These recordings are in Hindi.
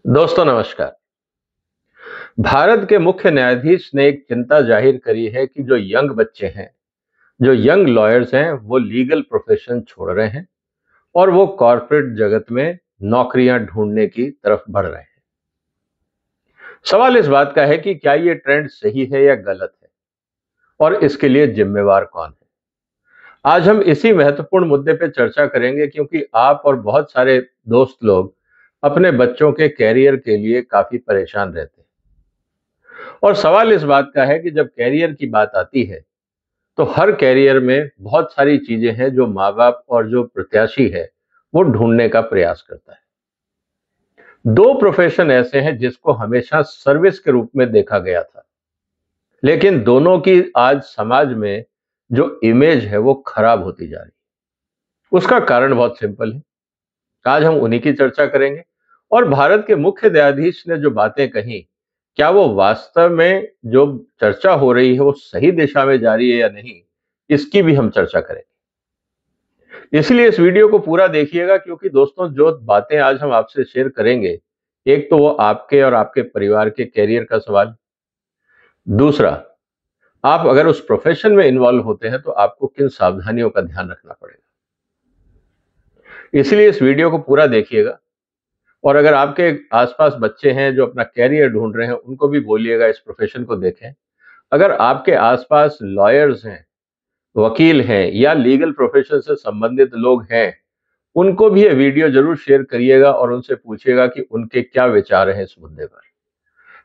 दोस्तों नमस्कार। भारत के मुख्य न्यायाधीश ने एक चिंता जाहिर करी है कि जो यंग बच्चे हैं, जो यंग लॉयर्स हैं, वो लीगल प्रोफेशन छोड़ रहे हैं और वो कॉर्पोरेट जगत में नौकरियां ढूंढने की तरफ बढ़ रहे हैं। सवाल इस बात का है कि क्या ये ट्रेंड सही है या गलत है और इसके लिए जिम्मेवार कौन है। आज हम इसी महत्वपूर्ण मुद्दे पे चर्चा करेंगे क्योंकि आप और बहुत सारे दोस्त लोग अपने बच्चों के कैरियर के लिए काफी परेशान रहते हैं। और सवाल इस बात का है कि जब कैरियर की बात आती है तो हर कैरियर में बहुत सारी चीजें हैं जो माँ-बाप और जो प्रत्याशी है वो ढूंढने का प्रयास करता है। दो प्रोफेशन ऐसे हैं जिसको हमेशा सर्विस के रूप में देखा गया था, लेकिन दोनों की आज समाज में जो इमेज है वो खराब होती जा रही है। उसका कारण बहुत सिंपल है। आज हम उन्हीं की चर्चा करेंगे और भारत के मुख्य न्यायाधीश ने जो बातें कही, क्या वो वास्तव में जो चर्चा हो रही है वो सही दिशा में जा रही है या नहीं, इसकी भी हम चर्चा करेंगे। इसलिए इस वीडियो को पूरा देखिएगा क्योंकि दोस्तों जो बातें आज हम आपसे शेयर करेंगे, एक तो वो आपके और आपके परिवार के करियर का सवाल। दूसरा, आप अगर उस प्रोफेशन में इन्वॉल्व होते हैं तो आपको किन सावधानियों का ध्यान रखना पड़ेगा। इसलिए इस वीडियो को पूरा देखिएगा और अगर आपके आसपास बच्चे हैं जो अपना कैरियर ढूंढ रहे हैं, उनको भी बोलिएगा इस प्रोफेशन को देखें। अगर आपके आसपास लॉयर्स हैं, वकील हैं या लीगल प्रोफेशन से संबंधित लोग हैं, उनको भी ये वीडियो जरूर शेयर करिएगा और उनसे पूछिएगा कि उनके क्या विचार हैं इस मुद्दे पर।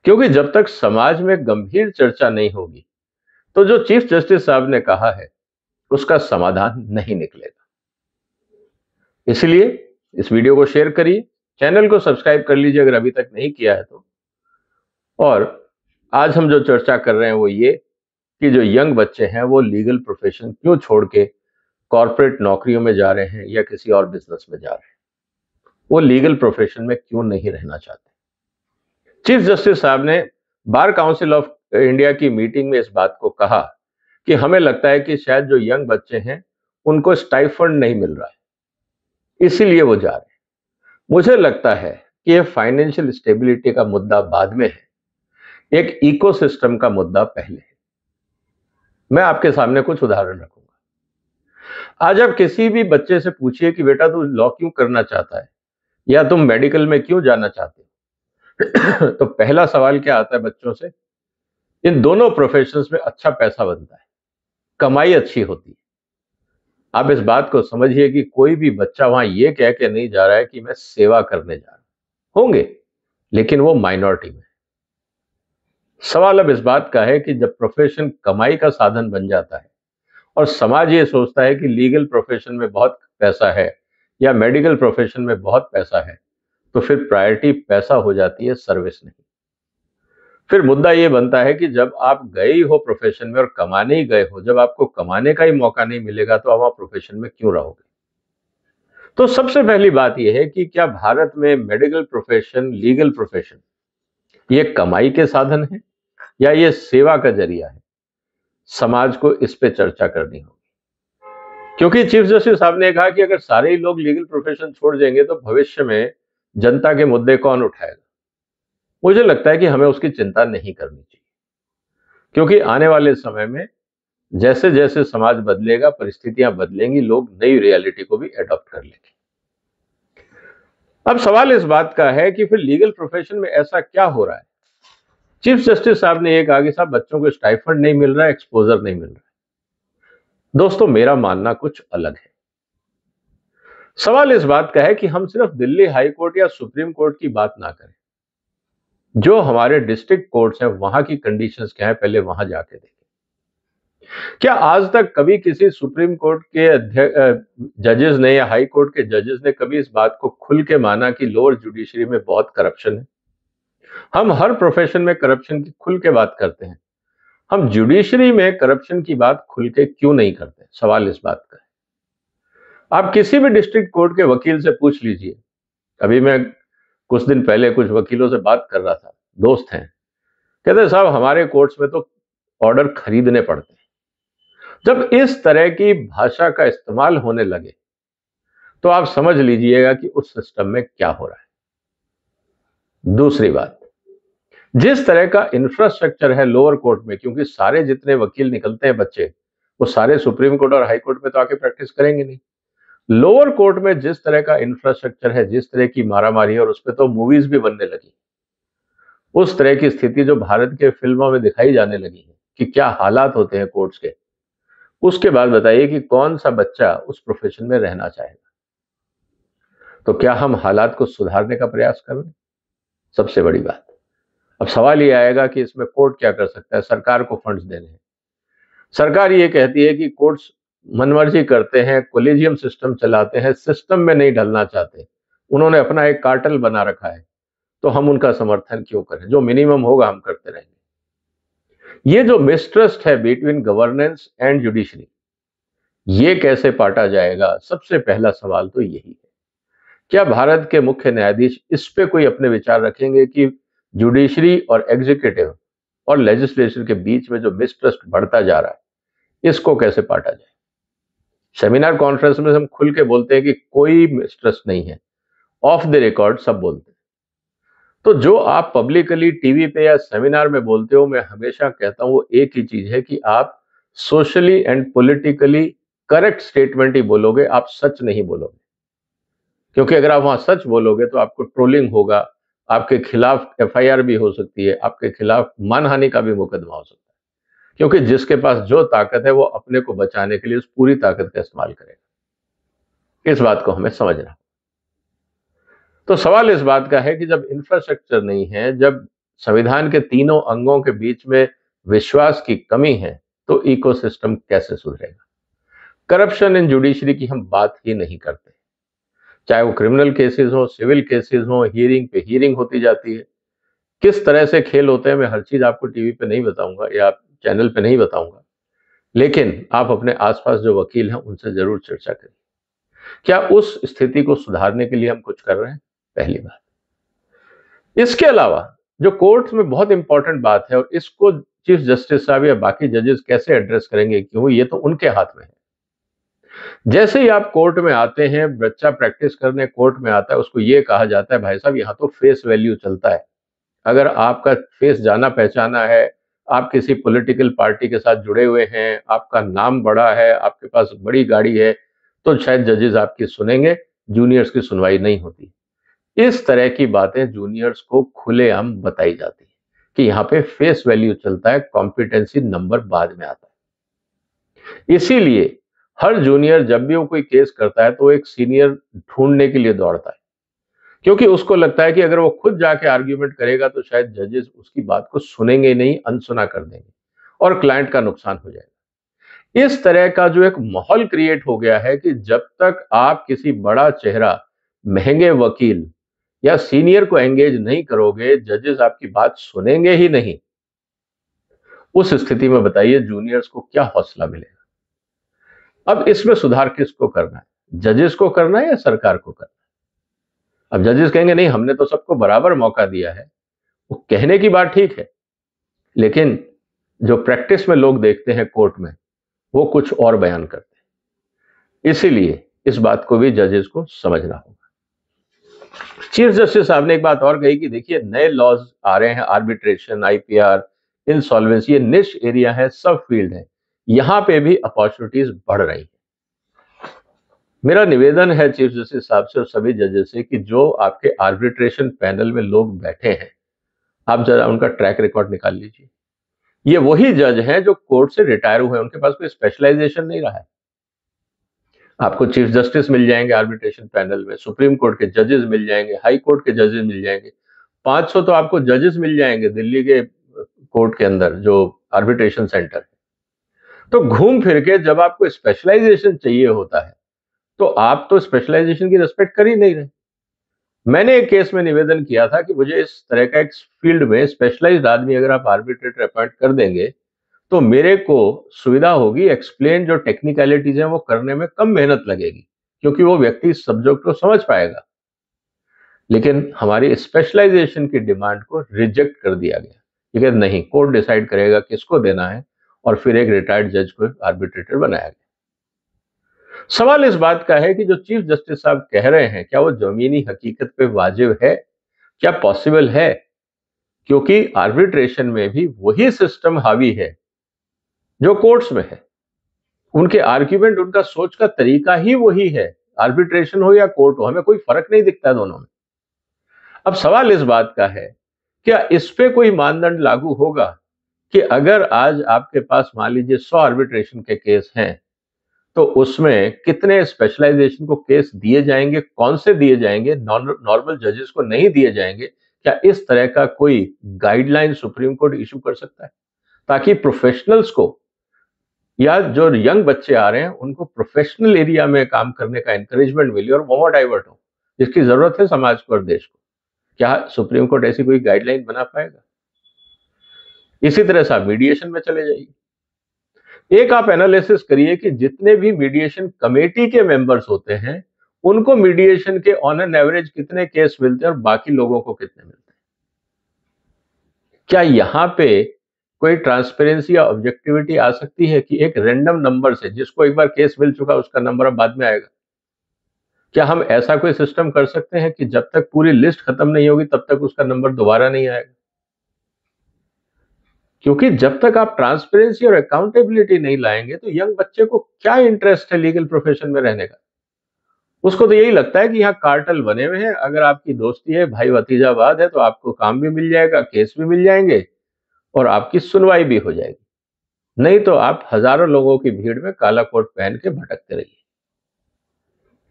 क्योंकि जब तक समाज में गंभीर चर्चा नहीं होगी, तो जो चीफ जस्टिस साहब ने कहा है, उसका समाधान नहीं निकलेगा। इसलिए इस वीडियो को शेयर करिए, चैनल को सब्सक्राइब कर लीजिए अगर अभी तक नहीं किया है तो। और आज हम जो चर्चा कर रहे हैं वो ये कि जो यंग बच्चे हैं वो लीगल प्रोफेशन क्यों छोड़ के कॉर्पोरेट नौकरियों में जा रहे हैं या किसी और बिजनेस में जा रहे हैं, वो लीगल प्रोफेशन में क्यों नहीं रहना चाहते। चीफ जस्टिस साहब ने बार काउंसिल ऑफ इंडिया की मीटिंग में इस बात को कहा कि हमें लगता है कि शायद जो यंग बच्चे हैं उनको स्टाइफंड नहीं मिल रहा है, इसीलिए वो जा रहे हैं। मुझे लगता है कि ये फाइनेंशियल स्टेबिलिटी का मुद्दा बाद में है, एक इकोसिस्टम का मुद्दा पहले है। मैं आपके सामने कुछ उदाहरण रखूंगा। आज आप किसी भी बच्चे से पूछिए कि बेटा तू लॉ क्यों करना चाहता है या तुम मेडिकल में क्यों जाना चाहते हो तो पहला सवाल क्या आता है बच्चों से, इन दोनों प्रोफेशंस में अच्छा पैसा बनता है, कमाई अच्छी होती है। आप इस बात को समझिए कि कोई भी बच्चा वहां ये कह के नहीं जा रहा है कि मैं सेवा करने जा रहा हूं। होंगे, लेकिन वो माइनॉरिटी में। सवाल अब इस बात का है कि जब प्रोफेशन कमाई का साधन बन जाता है और समाज ये सोचता है कि लीगल प्रोफेशन में बहुत पैसा है या मेडिकल प्रोफेशन में बहुत पैसा है, तो फिर प्रायोरिटी पैसा हो जाती है, सर्विस नहीं। फिर मुद्दा ये बनता है कि जब आप गए ही हो प्रोफेशन में और कमाने ही गए हो, जब आपको कमाने का ही मौका नहीं मिलेगा तो आप प्रोफेशन में क्यों रहोगे। तो सबसे पहली बात यह है कि क्या भारत में मेडिकल प्रोफेशन, लीगल प्रोफेशन ये कमाई के साधन है या ये सेवा का जरिया है। समाज को इस पे चर्चा करनी होगी, क्योंकि चीफ जस्टिस साहब ने कहा कि अगर सारे ही लोग लीगल प्रोफेशन छोड़ देंगे तो भविष्य में जनता के मुद्दे कौन उठाएगा। मुझे लगता है कि हमें उसकी चिंता नहीं करनी चाहिए, क्योंकि आने वाले समय में जैसे जैसे समाज बदलेगा, परिस्थितियां बदलेंगी, लोग नई रियलिटी को भी एडॉप्ट कर लेंगे। अब सवाल इस बात का है कि फिर लीगल प्रोफेशन में ऐसा क्या हो रहा है। चीफ जस्टिस साहब ने ये कहा कि साहब बच्चों को स्टाइफंड नहीं मिल रहा है, एक्सपोजर नहीं मिल रहा है। दोस्तों मेरा मानना कुछ अलग है। सवाल इस बात का है कि हम सिर्फ दिल्ली हाई कोर्ट या सुप्रीम कोर्ट की बात ना करें, जो हमारे डिस्ट्रिक्ट कोर्ट्स हैं वहां की कंडीशंस क्या है पहले वहां जाके देखें। क्या आज तक कभी किसी सुप्रीम कोर्ट के जजेस ने या हाई कोर्ट के जजेस ने कभी इस बात को खुल के माना कि लोअर जुडिशरी में बहुत करप्शन है। हम हर प्रोफेशन में करप्शन की खुल के बात करते हैं, हम जुडिशरी में करप्शन की बात खुल के क्यों नहीं करते। सवाल इस बात का है। आप किसी भी डिस्ट्रिक्ट कोर्ट के वकील से पूछ लीजिए। अभी मैं कुछ दिन पहले कुछ वकीलों से बात कर रहा था, दोस्त हैं, कहते साहब हमारे कोर्ट्स में तो ऑर्डर खरीदने पड़ते हैं। जब इस तरह की भाषा का इस्तेमाल होने लगे तो आप समझ लीजिएगा कि उस सिस्टम में क्या हो रहा है। दूसरी बात, जिस तरह का इंफ्रास्ट्रक्चर है लोअर कोर्ट में, क्योंकि सारे जितने वकील निकलते हैं बच्चे, वो सारे सुप्रीम कोर्ट और हाई कोर्ट में तो आके प्रैक्टिस करेंगे नहीं। लोअर कोर्ट में जिस तरह का इंफ्रास्ट्रक्चर है, जिस तरह की मारामारी है, और उस पर तो मूवीज भी बनने लगी, उस तरह की स्थिति जो भारत के फिल्मों में दिखाई जाने लगी है कि क्या हालात होते हैं कोर्ट्स के, उसके बाद बताइए कि कौन सा बच्चा उस प्रोफेशन में रहना चाहेगा। तो क्या हम हालात को सुधारने का प्रयास कर रहे हैं? सबसे बड़ी बात। अब सवाल ये आएगा कि इसमें कोर्ट क्या कर सकता है? सरकार को फंड्स देने हैं। सरकार ये कहती है कि कोर्ट्स मनमर्जी करते हैं, कोलेजियम सिस्टम चलाते हैं, सिस्टम में नहीं ढलना चाहते, उन्होंने अपना एक कार्टेल बना रखा है, तो हम उनका समर्थन क्यों करें? जो मिनिमम होगा हम करते रहेंगे। ये जो मिसट्रस्ट है बिटवीन गवर्नेंस एंड जुडिशरी, ये कैसे पाटा जाएगा? सबसे पहला सवाल तो यही है। क्या भारत के मुख्य न्यायाधीश इस पे कोई अपने विचार रखेंगे कि जुडिशरी और एग्जीक्यूटिव और लेजिस्लेचर के बीच में जो मिसट्रस्ट बढ़ता जा रहा है, इसको कैसे पाटा जाए? सेमिनार कॉन्फ्रेंस में हम खुल के बोलते हैं कि कोई मिसट्रस्ट नहीं है, ऑफ द रिकॉर्ड सब बोलते हैं। तो जो आप पब्लिकली टीवी पे या सेमिनार में बोलते हो, मैं हमेशा कहता हूं वो एक ही चीज है कि आप socially and politically correct statement ही बोलोगे, आप सच नहीं बोलोगे। क्योंकि अगर आप वहां सच बोलोगे तो आपको ट्रोलिंग होगा, आपके खिलाफ एफआईआर भी हो सकती है, आपके खिलाफ मानहानि का भी मुकदमा हो सकता है। क्योंकि जिसके पास जो ताकत है वो अपने को बचाने के लिए उस पूरी ताकत का इस्तेमाल करेगा। इस बात को हमें समझना। तो सवाल इस बात का है कि जब इंफ्रास्ट्रक्चर नहीं है, जब संविधान के तीनों अंगों के बीच में विश्वास की कमी है, तो इकोसिस्टम कैसे सुधरेगा? करप्शन इन जुडिशरी की हम बात ही नहीं करते, चाहे वो क्रिमिनल केसेस हो, सिविल केसेस हो, हियरिंग पे हियरिंग होती जाती है। किस तरह से खेल होते हैं मैं हर चीज आपको टीवी पे नहीं बताऊंगा या चैनल पे नहीं बताऊंगा, लेकिन आप अपने आसपास जो वकील हैं उनसे जरूर चर्चा करें। क्या उस स्थिति को सुधारने के लिए हम कुछ कर रहे हैं? पहली बात। इसके अलावा जो कोर्ट्स में बहुत इंपॉर्टेंट बात है, और इसको चीफ जस्टिस साहब या बाकी जजेस कैसे एड्रेस करेंगे, क्यों ये तो उनके हाथ में है। जैसे ही आप कोर्ट में आते हैं, बच्चा प्रैक्टिस करने कोर्ट में आता है, उसको ये कहा जाता है भाई साहब यहाँ तो फेस वैल्यू चलता है। अगर आपका फेस जाना पहचाना है, आप किसी पॉलिटिकल पार्टी के साथ जुड़े हुए हैं, आपका नाम बड़ा है, आपके पास बड़ी गाड़ी है, तो शायद जजेस आपकी सुनेंगे, जूनियर्स की सुनवाई नहीं होती। इस तरह की बातें जूनियर्स को खुलेआम बताई जाती है कि यहाँ पे फेस वैल्यू चलता है, कॉम्पिटेंसी नंबर बाद में आता है। इसीलिए हर जूनियर जब भी वो कोई केस करता है तो वो एक सीनियर ढूंढने के लिए दौड़ता है, क्योंकि उसको लगता है कि अगर वो खुद जाके आर्ग्यूमेंट करेगा तो शायद जजेस उसकी बात को सुनेंगे नहीं, अनसुना कर देंगे और क्लाइंट का नुकसान हो जाएगा। इस तरह का जो एक माहौल क्रिएट हो गया है कि जब तक आप किसी बड़ा चेहरा, महंगे वकील या सीनियर को एंगेज नहीं करोगे, जजेस आपकी बात सुनेंगे ही नहीं। उस स्थिति में बताइए जूनियर्स को क्या हौसला मिलेगा? अब इसमें सुधार किसको करना है? जजेस को करना है या सरकार को करना है? अब जजेस कहेंगे नहीं हमने तो सबको बराबर मौका दिया है, वो कहने की बात ठीक है, लेकिन जो प्रैक्टिस में लोग देखते हैं कोर्ट में, वो कुछ और बयान करते हैं। इसीलिए इस बात को भी जजेस को समझना होगा। चीफ जस्टिस साहब ने एक बात और कही कि देखिए नए लॉज आ रहे हैं, आर्बिट्रेशन, आईपीआर, इंसॉल्वेंसी, ये निश एरिया है, सब फील्ड है, यहां पे भी अपॉर्चुनिटीज बढ़ रही है। मेरा निवेदन है चीफ जस्टिस साहब से और सभी जजेस से कि जो आपके आर्बिट्रेशन पैनल में लोग बैठे हैं, आप जरा उनका ट्रैक रिकॉर्ड निकाल लीजिए। ये वही जज हैं जो कोर्ट से रिटायर हुए हैं, उनके पास कोई स्पेशलाइजेशन नहीं रहा है। आपको चीफ जस्टिस मिल जाएंगे आर्बिट्रेशन पैनल में, सुप्रीम कोर्ट के जजेस मिल जाएंगे, हाई कोर्ट के जजेस मिल जाएंगे, 500 तो आपको जजेस मिल जाएंगे दिल्ली के कोर्ट के अंदर जो आर्बिट्रेशन सेंटर है। तो घूम फिर के जब आपको स्पेशलाइजेशन चाहिए होता है, तो आप तो स्पेशलाइजेशन की रिस्पेक्ट कर ही नहीं रहे। मैंने एक केस में निवेदन किया था कि मुझे इस तरह का एक फील्ड में स्पेशलाइज्ड आदमी अगर आप आर्बिट्रेटर अपॉइंट कर देंगे तो मेरे को सुविधा होगी, एक्सप्लेन जो टेक्निकलिटीज हैं वो करने में कम मेहनत लगेगी, क्योंकि वो व्यक्ति इस सब्जेक्ट को समझ पाएगा। लेकिन हमारी स्पेशलाइजेशन की डिमांड को रिजेक्ट कर दिया गया, क्योंकि नहीं, कोर्ट डिसाइड करेगा किसको देना है, और फिर एक रिटायर्ड जज को आर्बिट्रेटर बनाया गया। सवाल इस बात का है कि जो चीफ जस्टिस साहब कह रहे हैं, क्या वो जमीनी हकीकत पे वाजिब है? क्या पॉसिबल है? क्योंकि आर्बिट्रेशन में भी वही सिस्टम हावी है जो कोर्ट्स में है। उनके आर्ग्यूमेंट, उनका सोच का तरीका ही वही है। आर्बिट्रेशन हो या कोर्ट हो, हमें कोई फर्क नहीं दिखता दोनों में। अब सवाल इस बात का है, क्या इस पे कोई मानदंड लागू होगा कि अगर आज आपके पास मान लीजिए 100 आर्बिट्रेशन के केस हैं, तो उसमें कितने स्पेशलाइजेशन को केस दिए जाएंगे, कौन से दिए जाएंगे, नॉर्मल जजेस को नहीं दिए जाएंगे? क्या इस तरह का कोई गाइडलाइन सुप्रीम कोर्ट इशू कर सकता है, ताकि प्रोफेशनल्स को या जो यंग बच्चे आ रहे हैं उनको प्रोफेशनल एरिया में काम करने का एनकरेजमेंट मिले और वो डाइवर्ट हो, जिसकी जरूरत है समाज को और देश को? क्या सुप्रीम कोर्ट ऐसी कोई गाइडलाइन बना पाएगा? इसी तरह से आप मीडिएशन में चले जाइए। एक आप एनालिसिस करिए कि जितने भी मीडिएशन कमेटी के मेंबर्स होते हैं, उनको मीडिएशन के ऑन एन एवरेज कितने केस मिलते हैं और बाकी लोगों को कितने मिलते हैं? क्या यहां पे कोई ट्रांसपेरेंसी या ऑब्जेक्टिविटी आ सकती है कि एक रैंडम नंबर से, जिसको एक बार केस मिल चुका उसका नंबर अब बाद में आएगा? क्या हम ऐसा कोई सिस्टम कर सकते हैं कि जब तक पूरी लिस्ट खत्म नहीं होगी तब तक उसका नंबर दोबारा नहीं आएगा? क्योंकि जब तक आप ट्रांसपेरेंसी और अकाउंटेबिलिटी नहीं लाएंगे तो यंग बच्चे को क्या इंटरेस्ट है लीगल प्रोफेशन में रहने का? उसको तो यही लगता है कि यहाँ कार्टेल बने हुए हैं, अगर आपकी दोस्ती है, भाई भतीजावाद है, तो आपको काम भी मिल जाएगा, केस भी मिल जाएंगे और आपकी सुनवाई भी हो जाएगी। नहीं तो आप हजारों लोगों की भीड़ में काला कोट पहन के भटकते रहिए।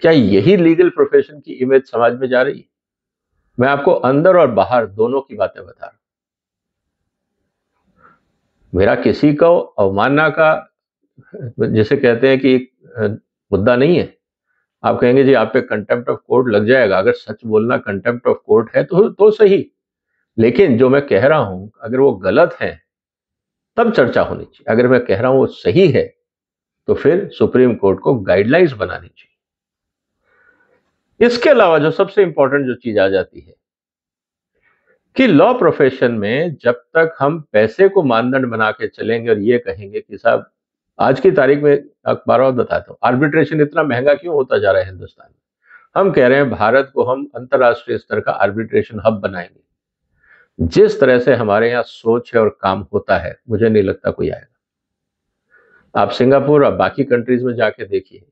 क्या यही लीगल प्रोफेशन की इमेज समाज में जा रही है? मैं आपको अंदर और बाहर दोनों की बातें बता रहा हूं। मेरा किसी को अवमानना का, जिसे कहते हैं कि मुद्दा नहीं है। आप कहेंगे जी आप पे कंटेम्प्ट ऑफ कोर्ट लग जाएगा, अगर सच बोलना कंटेम्प्ट ऑफ कोर्ट है तो सही, लेकिन जो मैं कह रहा हूं अगर वो गलत है तब चर्चा होनी चाहिए। अगर मैं कह रहा हूं वो सही है तो फिर सुप्रीम कोर्ट को गाइडलाइंस बनानी चाहिए। इसके अलावा जो सबसे इंपॉर्टेंट जो चीज आ जाती है कि लॉ प्रोफेशन में जब तक हम पैसे को मानदंड बना के चलेंगे और ये कहेंगे कि साहब आज की तारीख में, अखबारों में बताता हूँ, आर्बिट्रेशन इतना महंगा क्यों होता जा रहा है हिंदुस्तान में? हम कह रहे हैं भारत को हम अंतरराष्ट्रीय स्तर का आर्बिट्रेशन हब बनाएंगे। जिस तरह से हमारे यहाँ सोच है और काम होता है, मुझे नहीं लगता कोई आएगा। आप सिंगापुर और बाकी कंट्रीज में जाके देखिए,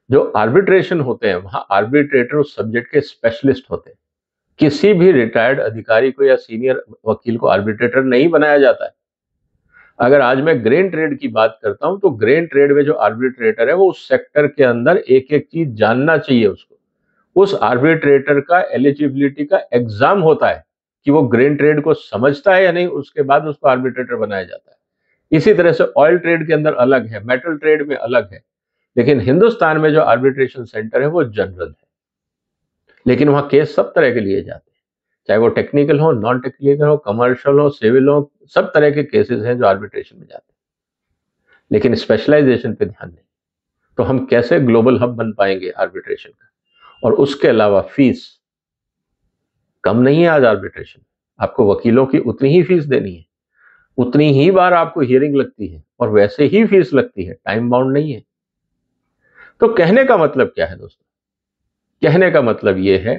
जो आर्बिट्रेशन होते हैं वहां आर्बिट्रेटर उस सब्जेक्ट के स्पेशलिस्ट होते हैं। किसी भी रिटायर्ड अधिकारी को या सीनियर वकील को आर्बिट्रेटर नहीं बनाया जाता है। अगर आज मैं ग्रेन ट्रेड की बात करता हूं तो ग्रेन ट्रेड में जो आर्बिट्रेटर है वो उस सेक्टर के अंदर एक एक चीज जानना चाहिए उसको। उस आर्बिट्रेटर का एलिजिबिलिटी का एग्जाम होता है कि वो ग्रेन ट्रेड को समझता है या नहीं, उसके बाद उसको आर्बिट्रेटर बनाया जाता है। इसी तरह से ऑयल ट्रेड के अंदर अलग है, मेटल ट्रेड में अलग है, लेकिन हिंदुस्तान में जो आर्बिट्रेशन सेंटर है वो जनरल है। लेकिन वहां केस सब तरह के लिए जाते हैं, चाहे वो टेक्निकल हो, नॉन टेक्निकल हो, कमर्शियल हो, सिविल हो, सब तरह के केसेस हैं जो आर्बिट्रेशन में जाते हैं, लेकिन स्पेशलाइजेशन पे ध्यान नहीं। तो हम कैसे ग्लोबल हब बन पाएंगे आर्बिट्रेशन का? और उसके अलावा फीस कम नहीं है आज आर्बिट्रेशन। आपको वकीलों की उतनी ही फीस देनी है, उतनी ही बार आपको हियरिंग लगती है और वैसे ही फीस लगती है, टाइम बाउंड नहीं है। तो कहने का मतलब क्या है दोस्तों? कहने का मतलब यह है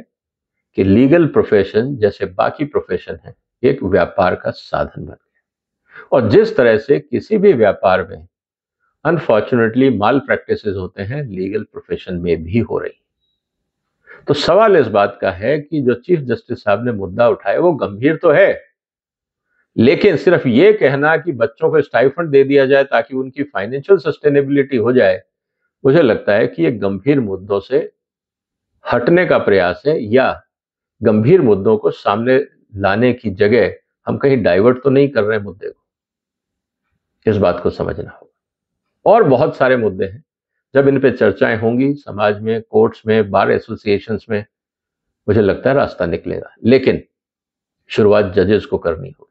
कि लीगल प्रोफेशन जैसे बाकी प्रोफेशन है एक व्यापार का साधन बन गया, और जिस तरह से किसी भी व्यापार में अनफॉर्चुनेटली माल प्रैक्टिसेस होते हैं, लीगल प्रोफेशन में भी हो रही। तो सवाल इस बात का है कि जो चीफ जस्टिस साहब ने मुद्दा उठाया वो गंभीर तो है, लेकिन सिर्फ ये कहना कि बच्चों को स्टाइफंड दे दिया जाए ताकि उनकी फाइनेंशियल सस्टेनेबिलिटी हो जाए, मुझे लगता है कि ये गंभीर मुद्दों से हटने का प्रयास है, या गंभीर मुद्दों को सामने लाने की जगह हम कहीं डाइवर्ट तो नहीं कर रहे हैं मुद्दे को। इस बात को समझना होगा। और बहुत सारे मुद्दे हैं, जब इन पे चर्चाएं होंगी समाज में, कोर्ट्स में, बार एसोसिएशंस में, मुझे लगता है रास्ता निकलेगा। लेकिन शुरुआत जजेस को करनी होगी।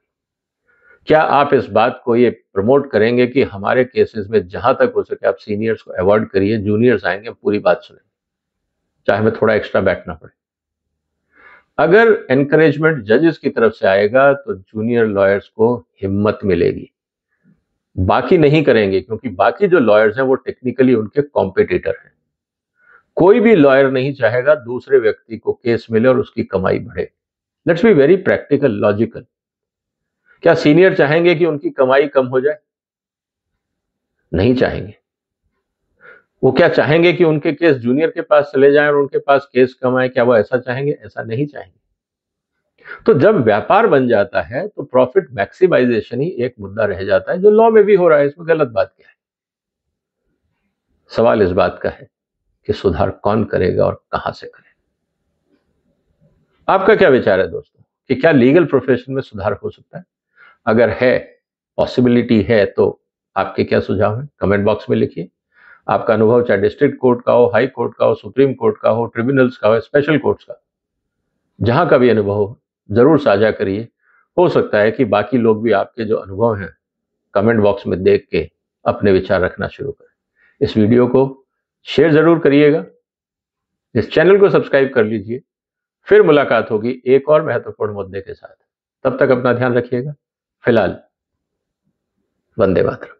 क्या आप इस बात को ये प्रमोट करेंगे कि हमारे केसेस में जहां तक हो सके आप सीनियर्स को अवॉइड करिए, जूनियर्स आएंगे पूरी बात सुनेंगे, चाहे हमें थोड़ा एक्स्ट्रा बैठना पड़े। अगर एनकरेजमेंट जजेस की तरफ से आएगा तो जूनियर लॉयर्स को हिम्मत मिलेगी। बाकी नहीं करेंगे, क्योंकि बाकी जो लॉयर्स हैं वो टेक्निकली उनके कॉम्पिटिटर हैं। कोई भी लॉयर नहीं चाहेगा दूसरे व्यक्ति को केस मिले और उसकी कमाई बढ़े, let's be very practical, logical. क्या सीनियर चाहेंगे कि उनकी कमाई कम हो जाए? नहीं चाहेंगे। वो क्या चाहेंगे कि उनके केस जूनियर के पास चले जाएं और उनके पास केस कम आए? क्या वो ऐसा चाहेंगे? ऐसा नहीं चाहेंगे। तो जब व्यापार बन जाता है तो प्रॉफिट मैक्सिमाइजेशन ही एक मुद्दा रह जाता है, जो लॉ में भी हो रहा है। इसमें गलत बात क्या है? सवाल इस बात का है कि सुधार कौन करेगा और कहां से करेगा। आपका क्या विचार है दोस्तों, कि क्या लीगल प्रोफेशन में सुधार हो सकता है? अगर है, पॉसिबिलिटी है, तो आपके क्या सुझाव हैं? कमेंट बॉक्स में लिखिए। आपका अनुभव चाहे डिस्ट्रिक्ट कोर्ट का हो, हाई कोर्ट का हो, सुप्रीम कोर्ट का हो, ट्रिब्यूनल्स का हो, स्पेशल कोर्ट्स का, जहां का भी अनुभव हो, जरूर साझा करिए। हो सकता है कि बाकी लोग भी आपके जो अनुभव हैं कमेंट बॉक्स में देख के अपने विचार रखना शुरू करें। इस वीडियो को शेयर जरूर करिएगा, इस चैनल को सब्सक्राइब कर लीजिए। फिर मुलाकात होगी एक और महत्वपूर्ण मुद्दे के साथ। तब तक अपना ध्यान रखिएगा। फिलहाल वंदे मातरम।